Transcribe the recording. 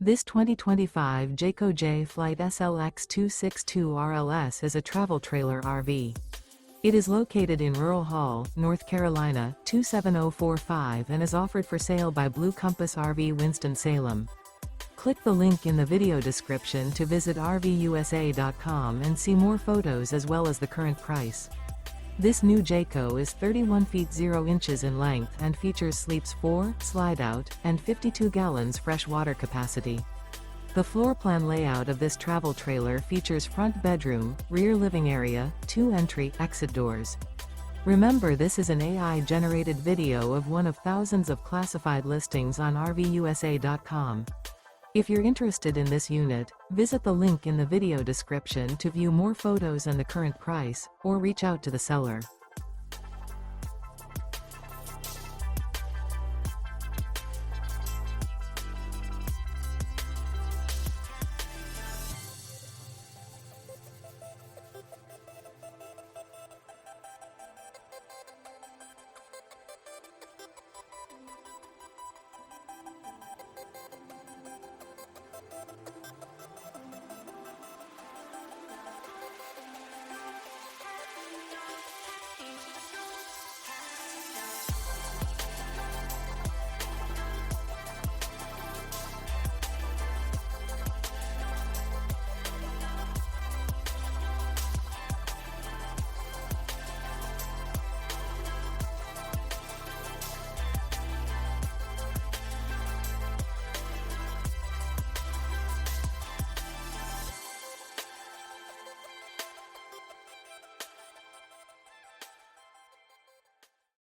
This 2025 Jayco Jay Flight SLX 262 RLS is a travel trailer RV. It is located in Rural Hall, North Carolina, 27045 and is offered for sale by Blue Compass RV Winston, Salem. Click the link in the video description to visit RVUSA.com and see more photos as well as the current price. This new Jayco is 31 feet 0 inches in length and features sleeps 4, Slideout, and 52 gallons fresh water capacity. The floor plan layout of this travel trailer features front bedroom, rear living area, 2 entry/exit doors. Remember, this is an AI-generated video of one of thousands of classified listings on RVUSA.com. If you're interested in this unit, visit the link in the video description to view more photos and the current price, or reach out to the seller.